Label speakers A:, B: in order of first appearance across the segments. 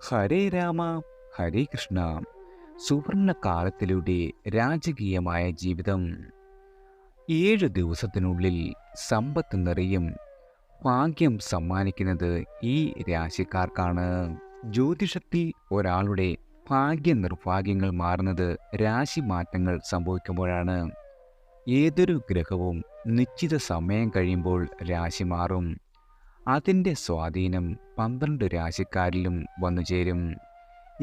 A: ഹരേ രാമ ഹരേ കൃഷ്ണ. സുവർണ കാലത്തിലൂടെ രാജകീയമായ ജീവിതം. 7 ദിവസത്തിനുള്ളിൽ സമ്പത്ത് നിറയും. ഭാഗ്യം സമ്മാനിക്കുന്നത് ഈ രാശിക്കാർക്കാണ്. ജ്യോതിഷത്തിൽ ഒരാളുടെ ഭാഗ്യ നിർഭാഗ്യങ്ങൾ മാറുന്നത് രാശി മാറ്റങ്ങൾ സംഭവിക്കുമ്പോഴാണ്. ഏതൊരു ഗ്രഹവും നിശ്ചിത സമയം കഴിയുമ്പോൾ രാശി മാറും. അതിൻ്റെ സ്വാധീനം 12 രാശിക്കാരിലും വന്നുചേരും.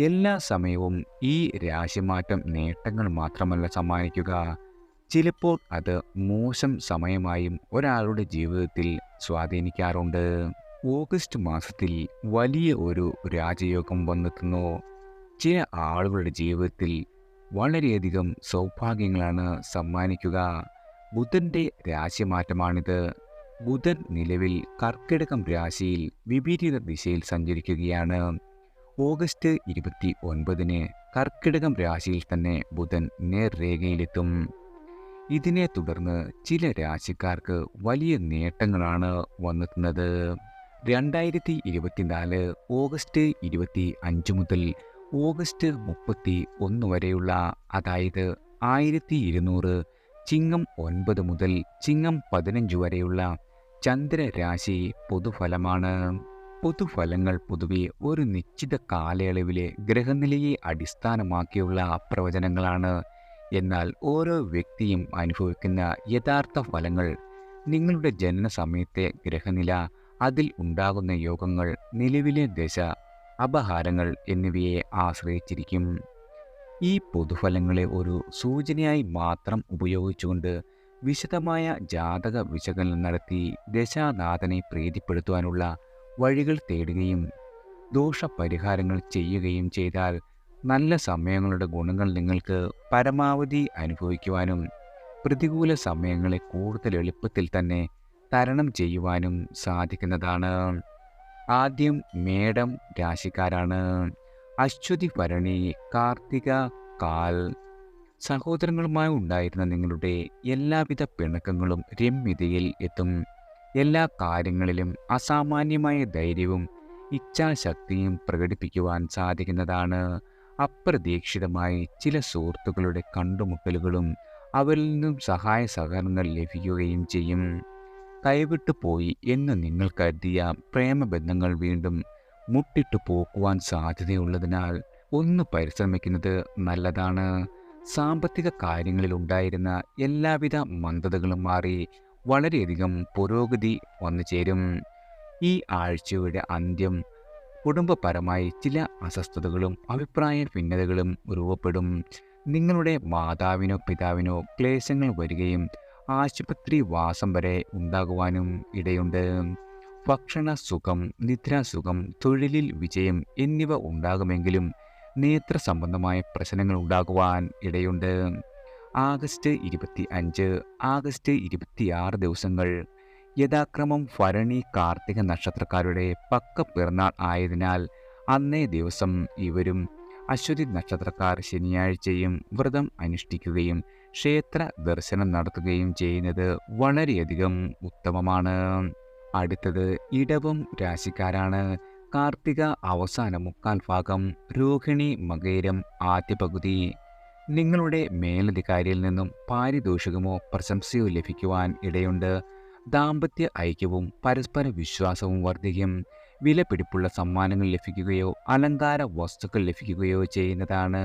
A: എല്ലാ സമയവും ഈ രാശിമാറ്റം നേട്ടങ്ങൾ മാത്രമല്ല സമ്മാനിക്കുക, ചിലപ്പോൾ അത് മോശം സമയമായും ഒരാളുടെ ജീവിതത്തിൽ സ്വാധീനിക്കാറുണ്ട്. ഓഗസ്റ്റ് മാസത്തിൽ വലിയ ഒരു രാജയോഗം വന്നെത്തുന്നു. ചില ആളുകളുടെ ജീവിതത്തിൽ വളരെയധികം സൗഭാഗ്യങ്ങളാണ് സമ്മാനിക്കുക. ബുധൻ്റെ രാശിമാറ്റമാണിത്. ബുധൻ നിലവിൽ കർക്കിടകം രാശിയിൽ വിപരീത ദിശയിൽ സഞ്ചരിക്കുകയാണ്. ഓഗസ്റ്റ് 29-ന് കർക്കിടകം രാശിയിൽ തന്നെ ബുധൻ നേർരേഖയിലെത്തും. ഇതിനെ തുടർന്ന് ചില രാശിക്കാർക്ക് വലിയ നേട്ടങ്ങളാണ് വന്നെത്തുന്നത്. 2024 ഓഗസ്റ്റ് 25 മുതൽ ഓഗസ്റ്റ് 31 വരെയുള്ള, അതായത് 1200 ചിങ്ങം 9 മുതൽ ചിങ്ങം 15 വരെയുള്ള ചന്ദ്രരാശി പൊതുഫലമാണ്. പൊതുഫലങ്ങൾ പൊതുവെ ഒരു നിശ്ചിത കാലയളവിലെ ഗ്രഹനിലയെ അടിസ്ഥാനമാക്കിയുള്ള പ്രവചനങ്ങളാണ്. എന്നാൽ ഓരോ വ്യക്തിയും അനുഭവിക്കുന്ന യഥാർത്ഥ ഫലങ്ങൾ നിങ്ങളുടെ ജനന സമയത്തെ ഗ്രഹനില, അതിൽ ഉണ്ടാകുന്ന യോഗങ്ങൾ, നിലവിലെ ദശ, അപഹാരങ്ങൾ എന്നിവയെ ആശ്രയിച്ചിരിക്കും. ഈ പൊതുഫലങ്ങളെ ഒരു സൂചനയായി മാത്രം ഉപയോഗിച്ചുകൊണ്ട് വിശദമായ ജാതക വിശകലനം നടത്തി ദശാനാഥനെ പ്രീതിപ്പെടുത്തുവാനുള്ള വഴികൾ തേടുകയും ദോഷപരിഹാരങ്ങൾ ചെയ്യുകയും ചെയ്താൽ നല്ല സമയങ്ങളുടെ ഗുണങ്ങൾ നിങ്ങൾക്ക് പരമാവധി അനുഭവിക്കുവാനും പ്രതികൂല സമയങ്ങളെ കൂടുതൽ എളുപ്പത്തിൽ തന്നെ തരണം ചെയ്യുവാനും സാധിക്കുന്നതാണ്. ആദ്യം മേടം രാശിക്കാരാണ്. അശ്വതി, ഭരണി, കാർത്തിക, കാൽ. സഹോദരങ്ങളുമായി ഉണ്ടായിരുന്ന നിങ്ങളുടെ എല്ലാവിധ പിണക്കങ്ങളും രമ്യതയിൽ എത്തും. എല്ലാ കാര്യങ്ങളിലും അസാമാന്യമായ ധൈര്യവും ഇച്ഛാശക്തിയും പ്രകടിപ്പിക്കുവാൻ സാധിക്കുന്നതാണ്. അപ്രതീക്ഷിതമായി ചില സുഹൃത്തുക്കളുടെ കണ്ടുമുട്ടലുകളും അവരിൽ നിന്നും സഹായ സഹകരണങ്ങൾ ലഭിക്കുകയും ചെയ്യും. കൈവിട്ടു പോയി എന്ന് നിങ്ങൾ കരുതിയ പ്രേമബന്ധങ്ങൾ വീണ്ടും മുട്ടിട്ടു പോക്കുവാൻ സാധ്യതയുള്ളതിനാൽ ഒന്ന് പരിശ്രമിക്കുന്നത് നല്ലതാണ്. സാമ്പത്തിക കാര്യങ്ങളിൽ ഉണ്ടായിരുന്ന എല്ലാവിധ മന്ദതകളും മാറി വളരെയധികം പുരോഗതി വന്നു ചേരും. ഈ ആഴ്ചയുടെ അന്ത്യം കുടുംബപരമായി ചില അസ്വസ്ഥതകളും അഭിപ്രായ ഭിന്നതകളും രൂപപ്പെടും. നിങ്ങളുടെ മാതാവിനോ പിതാവിനോ ക്ലേശങ്ങൾ വരികയും ആശുപത്രി വാസം വരെ ഉണ്ടാകുവാനും ഇടയുണ്ട്. ഭക്ഷണ സുഖം, നിദ്രാസുഖം, തൊഴിലിൽ വിജയം എന്നിവ ഉണ്ടാകുമെങ്കിലും നേത്ര സംബന്ധമായ പ്രശ്നങ്ങൾ ഉണ്ടാകുവാൻ ഇടയുണ്ട്. ആഗസ്റ്റ് 25, ആഗസ്റ്റ് 26 ദിവസങ്ങൾ യഥാക്രമം ഭരണി, കാർത്തിക നക്ഷത്രക്കാരുടെ പക്ക പിറന്നാൾ ആയതിനാൽ അന്നേ ദിവസം ഇവരും അശ്വതി നക്ഷത്രക്കാർ ശനിയാഴ്ചയും വ്രതം അനുഷ്ഠിക്കുകയും ക്ഷേത്ര ദർശനം നടത്തുകയും ചെയ്യുന്നത് വളരെയധികം ഉത്തമമാണ്. അടുത്തത് ഇടവം രാശിക്കാരാണ്. കാർത്തിക അവസാന മുക്കാൽ ഭാഗം, രോഹിണി, മകയിരം ആദ്യ പകുതി. നിങ്ങളുടെ മേലധികാരിയിൽ നിന്നും പാരിതോഷികമോ പ്രശംസയോ ലഭിക്കുവാൻ ഇടയുണ്ട്. ദാമ്പത്യ ഐക്യവും പരസ്പര വിശ്വാസവും വർദ്ധിക്കും. വിലപിടിപ്പുള്ള സമ്മാനങ്ങൾ ലഭിക്കുകയോ അലങ്കാര വസ്തുക്കൾ ലഭിക്കുകയോ ചെയ്യുന്നതാണ്.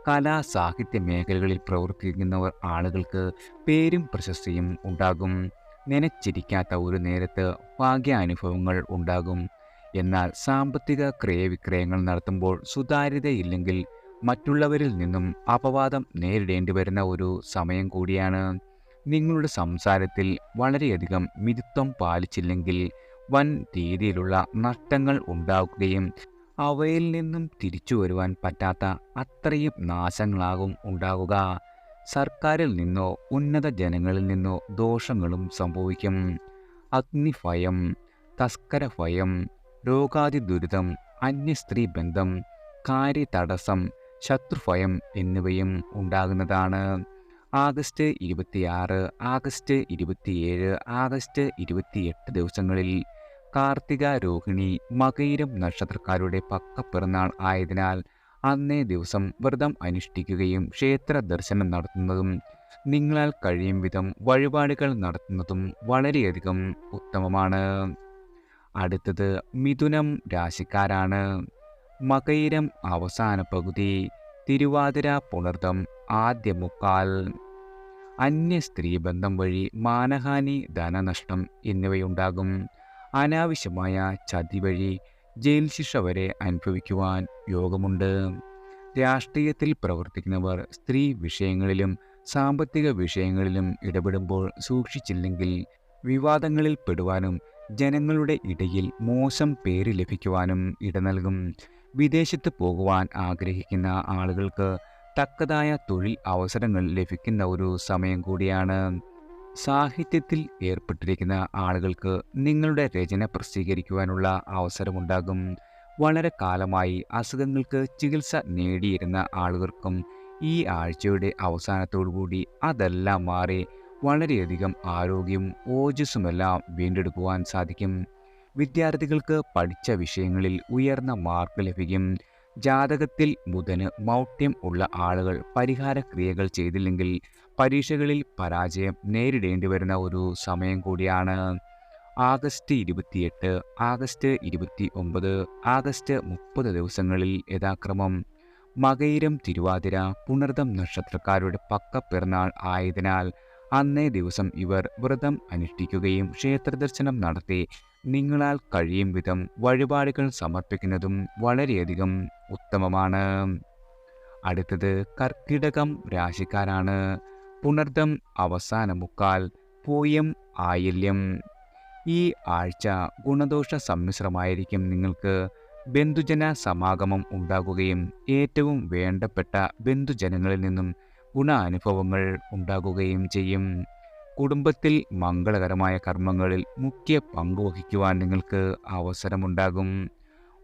A: കലാ സാഹിത്യ മേഖലകളിൽ പ്രവർത്തിക്കുന്നവർ ആളുകൾക്ക് പേരും പ്രശസ്തിയും ഉണ്ടാകും. നനച്ചിരിക്കാത്ത ഒരു നേരത്ത് ഭാഗ്യാനുഭവങ്ങൾ ഉണ്ടാകും. എന്നാൽ സാമ്പത്തിക ക്രയവിക്രയങ്ങൾ നടത്തുമ്പോൾ സുതാര്യതയില്ലെങ്കിൽ മറ്റുള്ളവരിൽ നിന്നും അപവാദം നേരിടേണ്ടി വരുന്ന ഒരു സമയം കൂടിയാണ്. നിങ്ങളുടെ സംസാരത്തിൽ വളരെയധികം മിതത്വം പാലിച്ചില്ലെങ്കിൽ വൻ രീതിയിലുള്ള നഷ്ടങ്ങൾ ഉണ്ടാകുകയും അവയിൽ നിന്നും തിരിച്ചു വരുവാൻ പറ്റാത്ത അത്രയും നാശങ്ങളാകും ഉണ്ടാകുക. സർക്കാരിൽ നിന്നോ ഉന്നത ജനങ്ങളിൽ നിന്നോ ദോഷങ്ങളും സംഭവിക്കും. അഗ്നിഭയം, തസ്കരഭയം, രോഗാതി ദുരിതം, അന്യസ്ത്രീ ബന്ധം, കാര്യതടസ്സം, ശത്രുഭയം എന്നിവയും ഉണ്ടാകുന്നതാണ്. ആഗസ്റ്റ് 26, ആഗസ്റ്റ് 27, ആഗസ്റ്റ് 28 ദിവസങ്ങളിൽ കാർത്തിക, രോഹിണി, മകയിരം നക്ഷത്രക്കാരുടെ പക്കപ്പിറന്നാൾ ആയതിനാൽ അന്നേ ദിവസം വ്രതം അനുഷ്ഠിക്കുകയും ക്ഷേത്ര ദർശനം നടത്തുന്നതും നിങ്ങളാൽ കഴിയും വിധം വഴിപാടുകൾ നടത്തുന്നതും വളരെയധികം ഉത്തമമാണ്. അടുത്തത് മിഥുനം രാശിക്കാരാണ്. മകയിരം അവസാന പകുതി, തിരുവാതിര പുണർദം ആദ്യ മുക്കാൽ. അന്യ സ്ത്രീബന്ധം വഴി മാനഹാനി, ധനനഷ്ടം എന്നിവയുണ്ടാകും. അനാവശ്യമായ ചതി വഴി ജയിൽ ശിക്ഷ വരെ അനുഭവിക്കുവാൻ യോഗമുണ്ട്. രാഷ്ട്രീയത്തിൽ പ്രവർത്തിക്കുന്നവർ സ്ത്രീ വിഷയങ്ങളിലും സാമ്പത്തിക വിഷയങ്ങളിലും ഇടപെടുമ്പോൾ സൂക്ഷിച്ചില്ലെങ്കിൽ വിവാദങ്ങളിൽ പെടുവാനും ജനങ്ങളുടെ ഇടയിൽ മോശം പേര് ലഭിക്കുവാനും ഇടനൽകും. വിദേശത്ത് പോകുവാൻ ആഗ്രഹിക്കുന്ന ആളുകൾക്ക് തക്കതായ തൊഴിൽ അവസരങ്ങൾ ലഭിക്കുന്ന ഒരു സമയം കൂടിയാണ്. സാഹിത്യത്തിൽ ഏർപ്പെട്ടിരിക്കുന്ന ആളുകൾക്ക് നിങ്ങളുടെ രചന പ്രസിദ്ധീകരിക്കുവാനുള്ള അവസരമുണ്ടാകും. വളരെ കാലമായി അസുഖങ്ങൾക്ക് ചികിത്സ നേടിയിരുന്ന ആളുകൾക്കും ഈ ആഴ്ചയുടെ അവസാനത്തോടുകൂടി അതെല്ലാം മാറി വളരെയധികം ആരോഗ്യവും ഓജസ്സുമെല്ലാം വീണ്ടെടുക്കുവാൻ സാധിക്കും. വിദ്യാർത്ഥികൾക്ക് പഠിച്ച വിഷയങ്ങളിൽ ഉയർന്ന മാർക്ക് ലഭിക്കും. ജാതകത്തിൽ ബുധന് മൗഢ്യം ഉള്ള ആളുകൾ പരിഹാര ക്രിയകൾ ചെയ്തില്ലെങ്കിൽ പരീക്ഷകളിൽ പരാജയം നേരിടേണ്ടി വരുന്ന ഒരു സമയം കൂടിയാണ്. ആഗസ്റ്റ് 28, ആഗസ്റ്റ് 29, ആഗസ്റ്റ് 30 ദിവസങ്ങളിൽ യഥാക്രമം മകയിരം, തിരുവാതിര, പുണർദം നക്ഷത്രക്കാരുടെ പക്കപ്പിറന്നാൾ ആയതിനാൽ അന്നേ ദിവസം ഇവർ വ്രതം അനുഷ്ഠിക്കുകയും ക്ഷേത്രദർശനം നടത്തി നിങ്ങളാൽ കഴിയും വിധം വഴിപാടുകൾ സമർപ്പിക്കുന്നതും വളരെയധികം ഉത്തമമാണ്. അടുത്തത് കർക്കിടകം രാശിക്കാരാണ്. പുണർദം അവസാന മുക്കാൽ, പൂയം ആയില്യം. ഈ ആഴ്ച ഗുണദോഷ സമ്മിശ്രമായിരിക്കും. നിങ്ങൾക്ക് ബന്ധുജന സമാഗമം ഉണ്ടാകുകയും ഏറ്റവും വേണ്ടപ്പെട്ട ബന്ധുജനങ്ങളിൽ നിന്നും ഗുണാനുഭവങ്ങൾ ഉണ്ടാകുകയും ചെയ്യും. കുടുംബത്തിൽ മംഗളകരമായ കർമ്മങ്ങളിൽ മുഖ്യ പങ്കുവഹിക്കുവാൻ നിങ്ങൾക്ക് അവസരമുണ്ടാകും.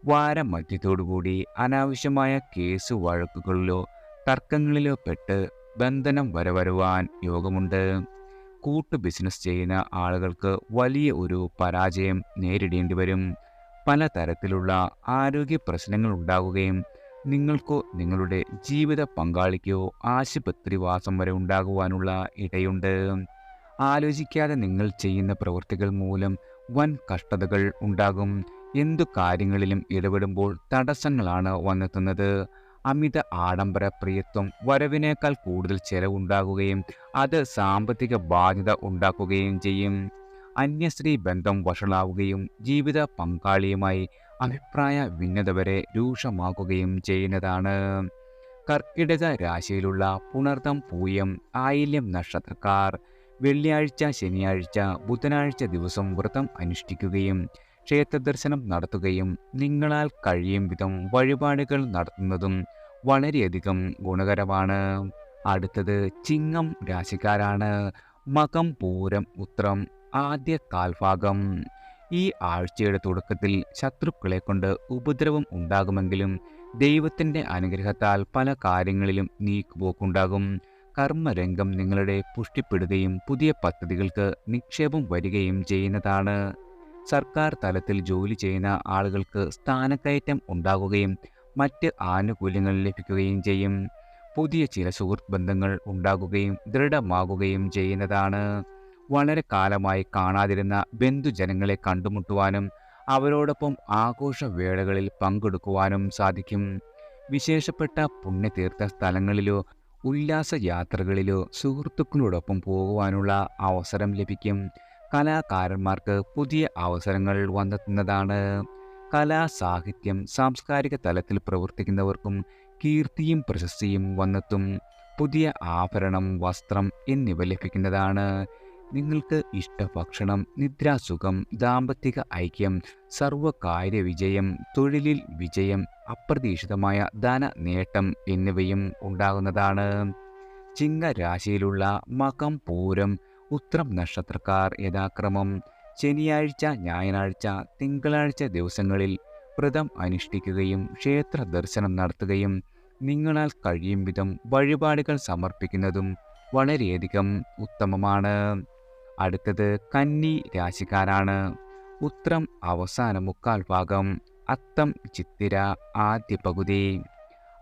A: വാരമധ്യത്തോടുകൂടി അനാവശ്യമായ കേസ് വഴക്കുകളിലോ തർക്കങ്ങളിലോ പെട്ട് ബന്ധനം വരുവാൻ യോഗമുണ്ട്. കൂട്ടു ബിസിനസ് ചെയ്യുന്ന ആളുകൾക്ക് വലിയ ഒരു പരാജയം നേരിടേണ്ടി വരും. പലതരത്തിലുള്ള ആരോഗ്യ പ്രശ്നങ്ങൾ ഉണ്ടാകുകയും നിങ്ങൾക്കോ നിങ്ങളുടെ ജീവിത പങ്കാളിക്കോ ആശുപത്രിവാസം വരെ ഉണ്ടാകുവാനുള്ള ഇടയുണ്ട്. ആലോചിക്കാതെ നിങ്ങൾ ചെയ്യുന്ന പ്രവൃത്തികൾ മൂലം വൻ കഷ്ടതകൾ ഉണ്ടാകും. എന്തു കാര്യങ്ങളിലും ഇടപെടുമ്പോൾ തടസ്സങ്ങളാണ് വന്നെത്തുന്നത്. അമിത ആഡംബര പ്രിയത്വം വരവിനേക്കാൾ കൂടുതൽ ചെലവുണ്ടാകുകയും അത് സാമ്പത്തിക ബാധ്യത ഉണ്ടാക്കുകയും ചെയ്യും. അന്യസ്ത്രീ ബന്ധം വഷളാവുകയും ജീവിത പങ്കാളിയുമായി അഭിപ്രായ ഭിന്നത വരെ രൂക്ഷമാക്കുകയും ചെയ്യുന്നതാണ്. കർക്കിടക രാശിയിലുള്ള പുണർദം, പൂയം, ആയില്യം നക്ഷത്രക്കാർ വെള്ളിയാഴ്ച, ശനിയാഴ്ച, ബുധനാഴ്ച ദിവസം വ്രതം അനുഷ്ഠിക്കുകയും ക്ഷേത്രദർശനം നടത്തുകയും നിങ്ങളാൽ കഴിയും വിധം വഴിപാടുകൾ നടത്തുന്നതും വളരെയധികം ഗുണകരമാണ്. അടുത്തത് ചിങ്ങം രാശിക്കാരാണ്. മകം, പൂരം, ഉത്രം ആദ്യ കാൽഭാഗം. ഈ ആഴ്ചയുടെ തുടക്കത്തിൽ ശത്രുക്കളെ കൊണ്ട് ഉപദ്രവം ഉണ്ടാകുമെങ്കിലും ദൈവത്തിൻ്റെ അനുഗ്രഹത്താൽ പല കാര്യങ്ങളിലും നീക്കുപോക്കുണ്ടാകും. കർമ്മരംഗം നിങ്ങളുടെ പുഷ്ടിപ്പെടുകയും പുതിയ പദ്ധതികൾക്ക് നിക്ഷേപം വരികയും ചെയ്യുന്നതാണ്. സർക്കാർ തലത്തിൽ ജോലി ചെയ്യുന്ന ആളുകൾക്ക് സ്ഥാനക്കയറ്റം ഉണ്ടാകുകയും മറ്റ് ആനുകൂല്യങ്ങൾ ലഭിക്കുകയും ചെയ്യും. പുതിയ ചില സുഹൃത്ത് ബന്ധങ്ങൾ ഉണ്ടാകുകയും ദൃഢമാകുകയും ചെയ്യുന്നതാണ്. വളരെ കാലമായി കാണാതിരുന്ന ബന്ധുജനങ്ങളെ കണ്ടുമുട്ടുവാനും അവരോടൊപ്പം ആഘോഷവേളകളിൽ പങ്കെടുക്കുവാനും സാധിക്കും. വിശേഷപ്പെട്ട പുണ്യതീർത്ഥ സ്ഥലങ്ങളിലോ ഉല്ലാസയാത്രകളിലോ സുഹൃത്തുക്കളോടൊപ്പം പോകുവാനുള്ള അവസരം ലഭിക്കും. കലാകാരന്മാർക്ക് പുതിയ അവസരങ്ങൾ വന്നെത്തുന്നതാണ്. കലാ, സാഹിത്യം, സാംസ്കാരിക തലത്തിൽ പ്രവർത്തിക്കുന്നവർക്കും കീർത്തിയും പ്രശസ്തിയും വന്നെത്തും. പുതിയ ആഭരണം, വസ്ത്രം എന്നിവ ലഭിക്കുന്നതാണ്. നിങ്ങൾക്ക് ഇഷ്ടഭക്ഷണം, നിദ്രാസുഖം, ദാമ്പത്തിക ഐക്യം, സർവകാര്യ വിജയം, തൊഴിലിൽ വിജയം, അപ്രതീക്ഷിതമായ ധന നേട്ടം എന്നിവയും ഉണ്ടാകുന്നതാണ്. ചിങ്ങരാശിയിലുള്ള മകം, പൂരം, ഉത്രം നക്ഷത്രക്കാർ യഥാക്രമം ശനിയാഴ്ച, ഞായറാഴ്ച, തിങ്കളാഴ്ച ദിവസങ്ങളിൽ വ്രതം അനുഷ്ഠിക്കുകയും ക്ഷേത്ര ദർശനം നടത്തുകയും നിങ്ങളാൽ കഴിയും വിധം വഴിപാടുകൾ സമർപ്പിക്കുന്നതും വളരെയധികം ഉത്തമമാണ്. അടുത്തത് കന്നി രാശിക്കാരാണ്. ഉത്രം അവസാന മുക്കാൽ ഭാഗം, അത്തം ചിത്തിര ആദ്യ പകുതി.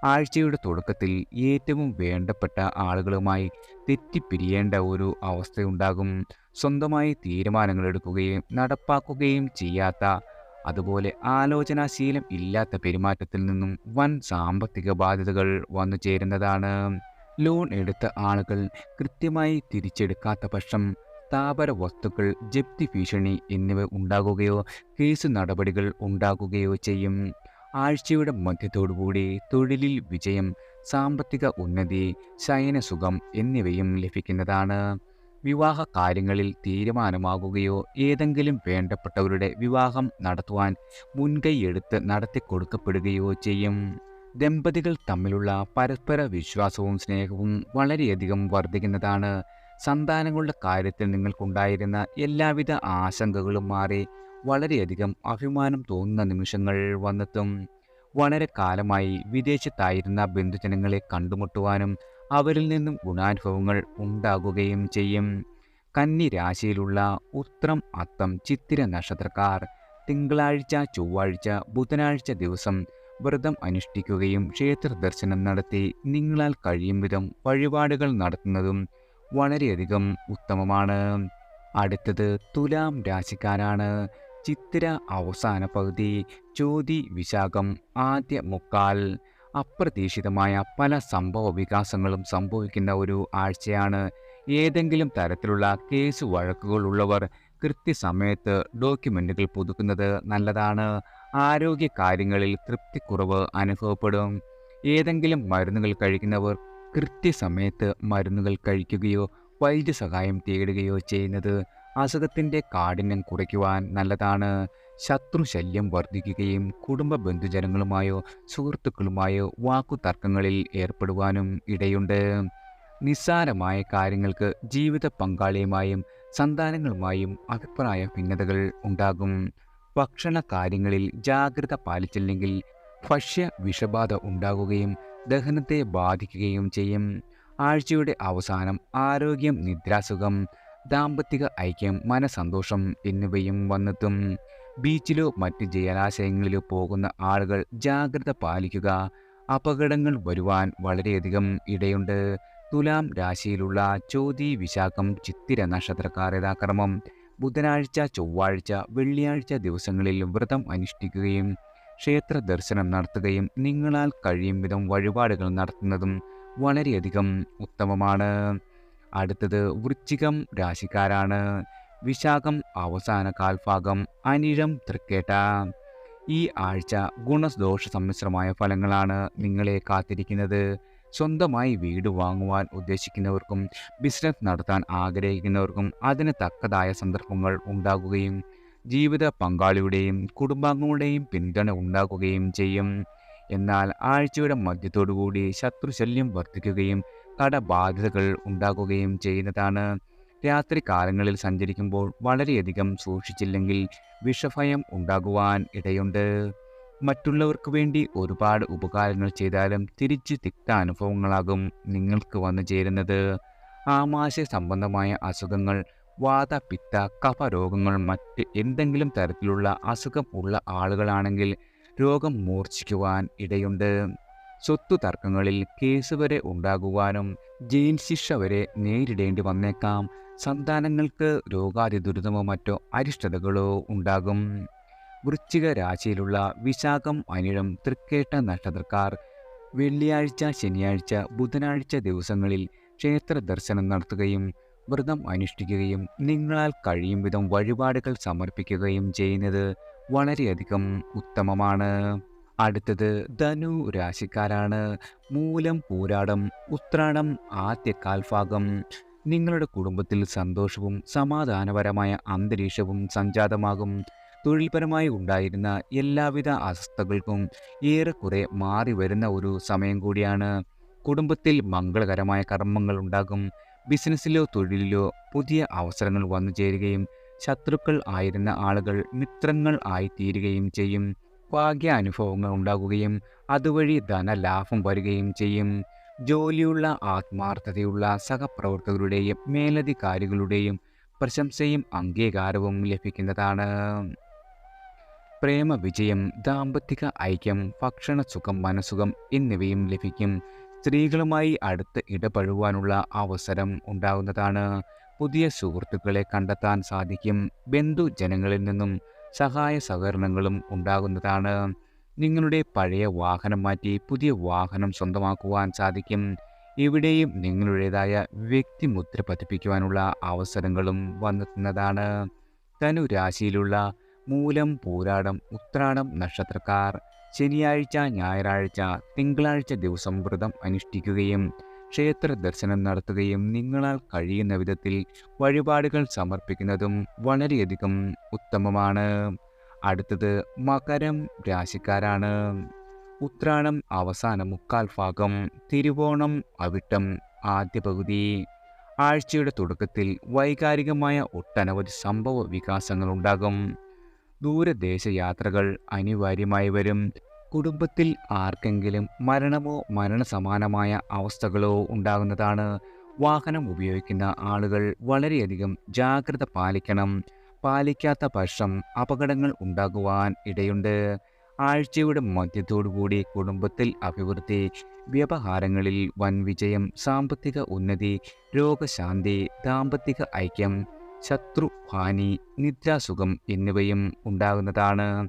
A: ആഴ്ചയുടെ തുടക്കത്തിൽ ഏറ്റവും വേണ്ടപ്പെട്ട ആളുകളുമായി തെറ്റിപ്പിരിയേണ്ട ഒരു അവസ്ഥയുണ്ടാകും. സ്വന്തമായി തീരുമാനങ്ങൾ എടുക്കുകയും നടപ്പാക്കുകയും ചെയ്യാത്ത, അതുപോലെ ആലോചനാശീലം ഇല്ലാത്ത പെരുമാറ്റത്തിൽ നിന്നും വൻ സാമ്പത്തിക ബാധ്യതകൾ വന്നു ചേരുന്നതാണ്. ലോൺ എടുത്ത ആളുകൾ കൃത്യമായി തിരിച്ചെടുക്കാത്ത പക്ഷം സ്ഥാപന വസ്തുക്കൾ ജപ്തി ഭീഷണി എന്നിവ ഉണ്ടാകുകയോ കേസ് നടപടികൾ ഉണ്ടാകുകയോ ചെയ്യും. ആഴ്ചയുടെ മധ്യത്തോടുകൂടി തൊഴിലിൽ വിജയം, സാമ്പത്തിക ഉന്നതി, ശയനസുഖം എന്നിവയും ലഭിക്കുന്നതാണ്. വിവാഹ കാര്യങ്ങളിൽ തീരുമാനമാകുകയോ ഏതെങ്കിലും വേണ്ടപ്പെട്ടവരുടെ വിവാഹം നടത്തുവാൻ മുൻകൈയെടുത്ത് നടത്തിക്കൊടുക്കപ്പെടുകയോ ചെയ്യും. ദമ്പതികൾ തമ്മിലുള്ള പരസ്പര വിശ്വാസവും സ്നേഹവും വളരെയധികം വർദ്ധിക്കുന്നതാണ്. സന്താനങ്ങളുടെ കാര്യത്തിൽ നിങ്ങൾക്കുണ്ടായിരുന്ന എല്ലാവിധ ആശങ്കകളും മാറി വളരെയധികം അഭിമാനം തോന്നുന്ന നിമിഷങ്ങൾ വന്നെത്തും. വളരെ കാലമായി വിദേശത്തായിരുന്ന ബന്ധുജനങ്ങളെ കണ്ടുമുട്ടുവാനും അവരിൽ നിന്നും ഗുണാനുഭവങ്ങൾ ഉണ്ടാകുകയും ചെയ്യും. കന്നി രാശിയിലുള്ള ഉത്രം അത്തം ചിത്തിര നക്ഷത്രക്കാർ തിങ്കളാഴ്ച, ചൊവ്വാഴ്ച, ബുധനാഴ്ച ദിവസം വ്രതം അനുഷ്ഠിക്കുകയും ക്ഷേത്ര ദർശനം നടത്തി നിങ്ങളാൽ കഴിയും വിധം വഴിപാടുകൾ നടത്തുന്നതും വളരെയധികം ഉത്തമമാണ്. അടുത്തത് തുലാം രാശിക്കാരാണ്. ചിത്തിര അവസാന പകുതി, ചോതി വിശാഖം ആദ്യ മുക്കാൽ. അപ്രതീക്ഷിതമായ പല സംഭവ വികാസങ്ങളും സംഭവിക്കുന്ന ഒരു ആഴ്ചയാണ്. ഏതെങ്കിലും തരത്തിലുള്ള കേസ് വഴക്കുകളുള്ളവർ കൃത്യസമയത്ത് ഡോക്യുമെന്റുകൾ പുതുക്കുന്നത് നല്ലതാണ്. ആരോഗ്യ കാര്യങ്ങളിൽ തൃപ്തിക്കുറവ് അനുഭവപ്പെടും. ഏതെങ്കിലും മരുന്നുകൾ കഴിക്കുന്നവർ കൃത്യസമയത്ത് മരുന്നുകൾ കഴിക്കുകയോ വൈദ്യസഹായം തേടുകയോ ചെയ്യുന്നത് അസുഖത്തിൻ്റെ കാഠിന്യം കുറയ്ക്കുവാൻ നല്ലതാണ്. ശത്രുശല്യം വർദ്ധിക്കുകയും കുടുംബ ബന്ധുജനങ്ങളുമായോ സുഹൃത്തുക്കളുമായോ വാക്കുതർക്കങ്ങളിൽ ഏർപ്പെടുവാനും ഇടയുണ്ട്. നിസ്സാരമായ കാര്യങ്ങൾക്ക് ജീവിത പങ്കാളിയുമായും സന്താനങ്ങളുമായും അഭിപ്രായ ഭിന്നതകൾ ഉണ്ടാകും. ഭക്ഷണ കാര്യങ്ങളിൽ ജാഗ്രത പാലിച്ചില്ലെങ്കിൽ ഭക്ഷ്യ വിഷബാധ ഉണ്ടാകുകയും ദഹനത്തെ ബാധിക്കുകയും ചെയ്യും. ആഴ്ചയുടെ അവസാനം ആരോഗ്യം, നിദ്രാസുഖം, ദാമ്പത്തിക ഐക്യം, മനസന്തോഷം എന്നിവയും വന്നെത്തും. ബീച്ചിലോ മറ്റ് ജലാശയങ്ങളിലോ പോകുന്ന ആളുകൾ ജാഗ്രത പാലിക്കുക. അപകടങ്ങൾ വരുവാൻ വളരെയധികം ഇടയുണ്ട്. തുലാം രാശിയിലുള്ള ചോതി വിശാഖം ചിത്തിര നക്ഷത്രക്കാർ യഥാക്രമം ബുധനാഴ്ച, ചൊവ്വാഴ്ച, വെള്ളിയാഴ്ച ദിവസങ്ങളിൽ വ്രതം അനുഷ്ഠിക്കുകയും ക്ഷേത്ര ദർശനം നടത്തുകയും നിങ്ങളാൽ കഴിയും വിധം വഴിപാടുകൾ നടത്തുന്നതും വളരെയധികം ഉത്തമമാണ്. അടുത്തത് വൃശ്ചികം രാശിക്കാരാണ്. വിശാഖം അവസാന കാൽഭാഗം, അനിഴം തൃക്കേട്ട. ഈ ആഴ്ച ഗുണദോഷ സമ്മിശ്രമായ ഫലങ്ങളാണ് നിങ്ങളെ കാത്തിരിക്കുന്നത്. സ്വന്തമായി വീട് വാങ്ങുവാൻ ഉദ്ദേശിക്കുന്നവർക്കും ബിസിനസ് നടത്താൻ ആഗ്രഹിക്കുന്നവർക്കും അതിന് തക്കതായ സന്ദർഭങ്ങൾ ഉണ്ടാകുകയും ജീവിത പങ്കാളിയുടെയും കുടുംബാംഗങ്ങളുടെയും പിന്തുണ ഉണ്ടാകുകയും ചെയ്യും. എന്നാൽ ആഴ്ചയുടെ മധ്യത്തോടുകൂടി ശത്രുശല്യം വർദ്ധിക്കുകയും കടബാധ്യതകൾ ഉണ്ടാകുകയും ചെയ്യുന്നതാണ്. രാത്രി കാലങ്ങളിൽ സഞ്ചരിക്കുമ്പോൾ വളരെയധികം സൂക്ഷിച്ചില്ലെങ്കിൽ വിഷഭയം ഉണ്ടാകുവാൻ ഇടയുണ്ട്. മറ്റുള്ളവർക്ക് വേണ്ടി ഒരുപാട് ഉപകാരങ്ങൾ ചെയ്താലും തിരിച്ച് തിക്ത അനുഭവങ്ങളാകും നിങ്ങൾക്ക് വന്നു ചേരുന്നത്. ആമാശയ സംബന്ധമായ അസുഖങ്ങൾ, വാത, പിത്ത, കഫ രോഗങ്ങൾ, മറ്റ് എന്തെങ്കിലും തരത്തിലുള്ള അസുഖം ഉള്ള ആളുകളാണെങ്കിൽ രോഗം മൂർച്ഛിക്കുവാൻ ഇടയുണ്ട്. സ്വത്തു തർക്കങ്ങളിൽ കേസ് വരെ ഉണ്ടാകുവാനും ജയിൽ ശിക്ഷ വരെ നേരിടേണ്ടി വന്നേക്കാം. സന്താനങ്ങൾക്ക് രോഗാതി ദുരിതമോ മറ്റോ അരിഷ്ടതകളോ ഉണ്ടാകും. വൃശ്ചിക രാശിയിലുള്ള വിശാഖം, അനിഴം, തൃക്കേട്ട നക്ഷത്രക്കാർ വെള്ളിയാഴ്ച, ശനിയാഴ്ച, ബുധനാഴ്ച ദിവസങ്ങളിൽ ക്ഷേത്ര ദർശനം നടത്തുകയും വ്രതം അനുഷ്ഠിക്കുകയും നിങ്ങളാൽ കഴിയും വിധം വഴിപാടുകൾ സമർപ്പിക്കുകയും ചെയ്യുന്നത് വളരെയധികം ഉത്തമമാണ്. അടുത്തത് ധനു രാശിക്കാരാണ്. മൂലം, പൂരാടം, ഉത്രാടം ആദ്യ കാൽഭാഗം. നിങ്ങളുടെ കുടുംബത്തിൽ സന്തോഷവും സമാധാനപരമായ അന്തരീക്ഷവും സംജാതമാകും. തൊഴിൽപരമായി ഉണ്ടായിരുന്ന എല്ലാവിധ അസ്വസ്ഥതകൾക്കും ഏറെക്കുറെ മാറി വരുന്ന ഒരു സമയം കൂടിയാണ്. കുടുംബത്തിൽ മംഗളകരമായ കർമ്മങ്ങൾ ഉണ്ടാകും. ബിസിനസ്സിലോ തൊഴിലിലോ പുതിയ അവസരങ്ങൾ വന്നു ചേരുകയും ശത്രുക്കൾ ആയിരുന്ന ആളുകൾ മിത്രങ്ങൾ ആയിത്തീരുകയും ചെയ്യും. ഭാഗ്യാനുഭവങ്ങൾ ഉണ്ടാകുകയും അതുവഴി ധനലാഭം വരികയും ചെയ്യും. ജോലിയുള്ള ആത്മാർത്ഥതയുള്ള സഹപ്രവർത്തകരുടെയും മേലധികാരികളുടെയും പ്രശംസയും അംഗീകാരവും ലഭിക്കുന്നതാണ്. പ്രേമ വിജയം, ദാമ്പത്തിക ഐക്യം, ഭക്ഷണ സുഖം, മനസുഖം എന്നിവയും ലഭിക്കും. സ്ത്രീകളുമായി അടുത്ത് ഇടപഴകുവാനുള്ള അവസരം ഉണ്ടാകുന്നതാണ്. പുതിയ സുഹൃത്തുക്കളെ കണ്ടെത്താൻ സാധിക്കും. ബന്ധുജനങ്ങളിൽ നിന്നും സഹായ സഹകരണങ്ങളും ഉണ്ടാകുന്നതാണ്. നിങ്ങളുടെ പഴയ വാഹനം മാറ്റി പുതിയ വാഹനം സ്വന്തമാക്കുവാൻ സാധിക്കും. ഇവിടെയും നിങ്ങളുടേതായ വ്യക്തിമുദ്ര പതിപ്പിക്കുവാനുള്ള അവസരങ്ങളും വന്നെത്തുന്നതാണ്. ധനുരാശിയിലുള്ള മൂലം, പൂരാടം, ഉത്രാടം നക്ഷത്രക്കാർ ശനിയാഴ്ച, ഞായറാഴ്ച, തിങ്കളാഴ്ച ദിവസം വ്രതം അനുഷ്ഠിക്കുകയും ക്ഷേത്ര ദർശനം നടത്തുകയും നിങ്ങളാൽ കഴിയുന്ന വിധത്തിൽ വഴിപാടുകൾ സമർപ്പിക്കുന്നതും വളരെയധികം ഉത്തമമാണ്. അടുത്തത് മകരം രാശിക്കാരാണ്. ഉത്രാടം അവസാന മുക്കാൽ ഭാഗം, തിരുവോണം അവിട്ടം ആദ്യ പകുതി. ആഴ്ചയുടെ തുടക്കത്തിൽ വൈകാരികമായ ഒട്ടനവധി സംഭവ വികാസങ്ങൾ ഉണ്ടാകും. ദൂരദേശ യാത്രകൾ അനിവാര്യമായി വരും. കുടുംബത്തിൽ ആർക്കെങ്കിലും മരണമോ മരണസമാനമായ അവസ്ഥകളോ ഉണ്ടാകുന്നതാണ്. വാഹനം ഉപയോഗിക്കുന്ന ആളുകൾ വളരെയധികം ജാഗ്രത പാലിക്കണം. പാലിക്കാത്ത പക്ഷം അപകടങ്ങൾ ഉണ്ടാകുവാൻ ഇടയുണ്ട്. ആഴ്ചയുടെ മധ്യത്തോടുകൂടി കുടുംബത്തിൽ അഭിവൃദ്ധി, വ്യവഹാരങ്ങളിൽ വൻ വിജയം, സാമ്പത്തിക ഉന്നതി, രോഗശാന്തി, ദാമ്പത്തിക ഐക്യം, ശത്രുഹാനി, നിദ്രാസുഖം എന്നിവയും ഉണ്ടാകുന്നതാണ്.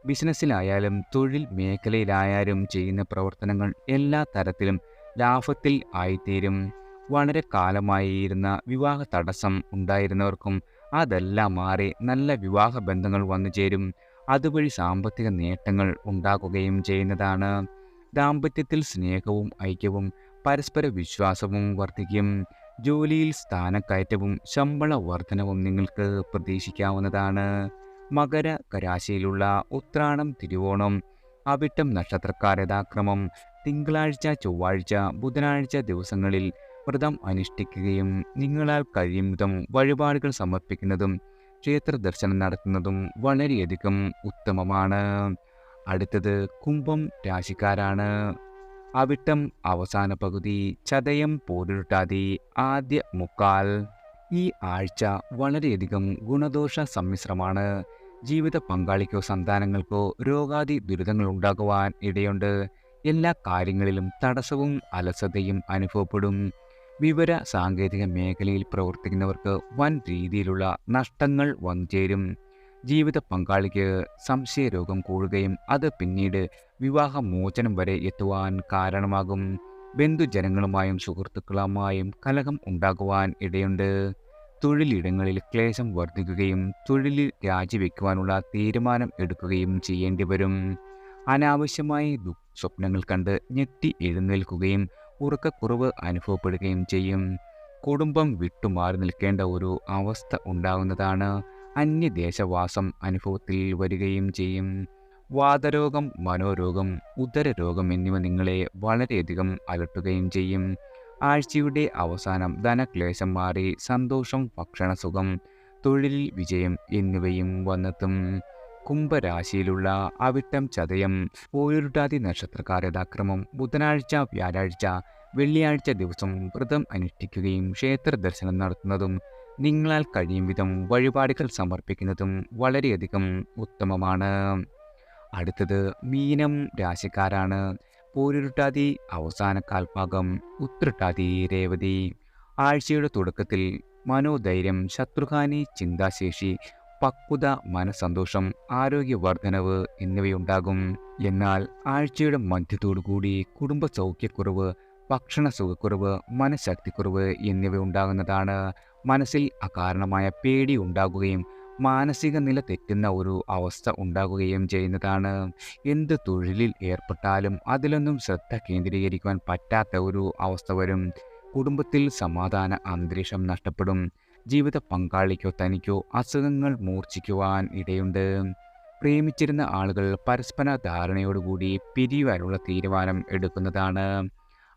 A: ബിസിനസ്സിലായാലും തൊഴിൽ മേഖലയിലായാലും ചെയ്യുന്ന പ്രവർത്തനങ്ങൾ എല്ലാ തരത്തിലും ലാഭത്തിൽ ആയിത്തീരും. വളരെ കാലമായിരുന്ന വിവാഹ തടസ്സം ഉണ്ടായിരുന്നവർക്കും അതെല്ലാം മാറി നല്ല വിവാഹ ബന്ധങ്ങൾ വന്നു ചേരും. അതുവഴി സാമ്പത്തിക നേട്ടങ്ങൾ ഉണ്ടാക്കുകയും ചെയ്യുന്നതാണ്. ദാമ്പത്യത്തിൽ സ്നേഹവും ഐക്യവും പരസ്പര വിശ്വാസവും വർദ്ധിക്കും. ജോലിയിൽ സ്ഥാനക്കയറ്റവും ശമ്പള വർധനവും നിങ്ങൾക്ക് പ്രതീക്ഷിക്കാവുന്നതാണ്. മകര രാശിയിലുള്ള ഉത്രാടം, തിരുവോണം, അവിട്ടം നക്ഷത്രക്കാർ യഥാക്രമം തിങ്കളാഴ്ച, ചൊവ്വാഴ്ച, ബുധനാഴ്ച ദിവസങ്ങളിൽ വ്രതം അനുഷ്ഠിക്കുകയും നിങ്ങളാൽ കഴിയും വിധം വഴിപാടുകൾ സമർപ്പിക്കുന്നതും ക്ഷേത്ര ദർശനം നടത്തുന്നതും വളരെയധികം ഉത്തമമാണ്. അടുത്തത് കുംഭം രാശിക്കാരാണ്. അവിട്ടം അവസാന പകുതി, ചതയം പൂരുരുട്ടാതി ആദ്യ മുക്കാൽ. ഈ ആഴ്ച വളരെയധികം ഗുണദോഷ സമ്മിശ്രമാണ്. ജീവിത പങ്കാളിക്കോ സന്താനങ്ങൾക്കോ രോഗാദി ദുരിതങ്ങൾ ഉണ്ടാകുവാൻ ഇടയുണ്ട്. എല്ലാ കാര്യങ്ങളിലും തടസ്സവും അലസതയും അനുഭവപ്പെടും. വിവര സാങ്കേതിക മേഖലയിൽ പ്രവർത്തിക്കുന്നവർക്ക് വൻ രീതിയിലുള്ള നഷ്ടങ്ങൾ വന്നുചേരും. ജീവിത പങ്കാളിക്ക് സംശയരോഗം കൂടുകയും അത് പിന്നീട് വിവാഹമോചനം വരെ എത്തുവാൻ കാരണമാകും. ബന്ധുജനങ്ങളുമായും സുഹൃത്തുക്കളുമായും കലഹം ഉണ്ടാകുവാൻ ഇടയുണ്ട്. തൊഴിലിടങ്ങളിൽ ക്ലേശം വർദ്ധിക്കുകയും തൊഴിലിൽ രാജിവെക്കുവാനുള്ള തീരുമാനം എടുക്കുകയും ചെയ്യേണ്ടി വരും. അനാവശ്യമായി സ്വപ്നങ്ങൾ കണ്ട് ഞെട്ടി എഴുന്നേൽക്കുകയും ഉറക്കക്കുറവ് അനുഭവപ്പെടുകയും ചെയ്യും. കുടുംബം വിട്ടുമാറി നിൽക്കേണ്ട ഒരു അവസ്ഥ ഉണ്ടാകുന്നതാണ്. അന്യദേശവാസം അനുഭവത്തിൽ വരികയും ചെയ്യും. വാതരോഗം, മനോരോഗം, ഉദരരോഗം എന്നിവ നിങ്ങളെ വളരെയധികം അലട്ടുകയും ചെയ്യും. ആഴ്ചയുടെ അവസാനം ധനക്ലേശം മാറി സന്തോഷം, ഭക്ഷണസുഖം, തൊഴിലിൽ വിജയം എന്നിവയും വന്നെത്തും. കുംഭരാശിയിലുള്ള അവിട്ടം, ചതയം, പൂരുരുട്ടാതി നക്ഷത്രക്കാർ യഥാക്രമം ബുധനാഴ്ച, വ്യാഴാഴ്ച, വെള്ളിയാഴ്ച ദിവസം വ്രതം അനുഷ്ഠിക്കുകയും ക്ഷേത്ര ദർശനം നടത്തുന്നതും നിങ്ങളാൽ കഴിയും വിധം വഴിപാടുകൾ സമർപ്പിക്കുന്നതും വളരെയധികം ഉത്തമമാണ്. അടുത്തത് മീനം രാശിക്കാരാണ്. പൂരുരുട്ടാതി അവസാന കാൽഭാഗം, ഉത്രട്ടാതി, രേവതി. ആഴ്ചയുടെ തുടക്കത്തിൽ മനോധൈര്യം, ശത്രുഹാനി, ചിന്താശേഷി, പക്വത, മനസ്സന്തോഷം, ആരോഗ്യവർദ്ധനവ് എന്നിവയുണ്ടാകും. എന്നാൽ ആഴ്ചയുടെ മധ്യത്തോടുകൂടി കുടുംബ സൗഖ്യക്കുറവ്, ഭക്ഷണ സുഖക്കുറവ്, മനഃശക്തിക്കുറവ് എന്നിവ ഉണ്ടാകുന്നതാണ്. മനസ്സിൽ അകാരണമായ പേടി ഉണ്ടാകുകയും മാനസിക നില തെറ്റുന്ന ഒരു അവസ്ഥ ഉണ്ടാകുകയും ചെയ്യുന്നതാണ്. എന്ത് തൊഴിലിൽ ഏർപ്പെട്ടാലും അതിലൊന്നും ശ്രദ്ധ കേന്ദ്രീകരിക്കുവാൻ പറ്റാത്ത ഒരു അവസ്ഥ വരും. കുടുംബത്തിൽ സമാധാന അന്തരീക്ഷം നഷ്ടപ്പെടും. ജീവിത പങ്കാളിക്കോ തനിക്കോ അസുഖങ്ങൾ മൂർച്ഛിക്കുവാൻ ഇടയുണ്ട്. പ്രേമിച്ചിരുന്ന ആളുകൾ പരസ്പര ധാരണയോടുകൂടി പിരിയുവാനുള്ള തീരുമാനം എടുക്കുന്നതാണ്.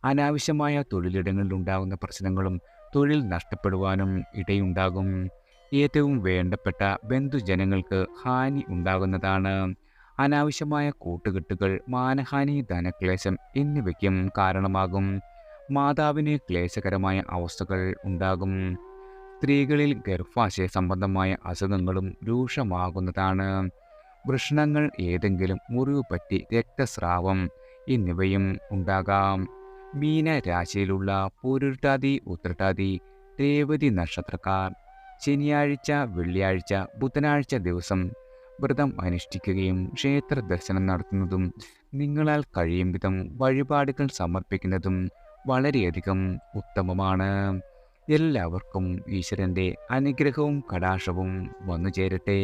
A: അനാവശ്യമായ തൊഴിലിടങ്ങളിൽ ഉണ്ടാകുന്ന പ്രശ്നങ്ങളും തൊഴിൽ നഷ്ടപ്പെടുവാനും ഇടയുണ്ടാകും. ഏറ്റവും വേണ്ടപ്പെട്ട ബന്ധുജനങ്ങൾക്ക് ഹാനി ഉണ്ടാകുന്നതാണ്. അനാവശ്യമായ കൂട്ടുകെട്ടുകൾ മാനഹാനി, ധനക്ലേശം എന്നിവയ്ക്കും കാരണമാകും. മാതാവിന് ക്ലേശകരമായ അവസ്ഥകൾ ഉണ്ടാകും. സ്ത്രീകളിൽ ഗർഭാശയ സംബന്ധമായ അസുഖങ്ങളും രൂക്ഷമാകുന്നതാണ്. വൃഷണങ്ങൾ, ഏതെങ്കിലും മുറിവ് പറ്റി രക്തസ്രാവം എന്നിവയും ഉണ്ടാകാം. മീന രാശിയിലുള്ള പൂരുരുട്ടാതി, ഉത്രട്ടാതി, രേവതി നക്ഷത്രക്കാർ ശനിയാഴ്ച, വെള്ളിയാഴ്ച, ബുധനാഴ്ച ദിവസം വ്രതം അനുഷ്ഠിക്കുകയും ക്ഷേത്ര ദർശനം നടത്തുന്നതും നിങ്ങളാൽ കഴിയും വിധം വഴിപാടുകൾ സമർപ്പിക്കുന്നതും വളരെയധികം ഉത്തമമാണ്. എല്ലാവർക്കും ഈശ്വരൻ്റെ അനുഗ്രഹവും കടാക്ഷവും വന്നു ചേരട്ടെ.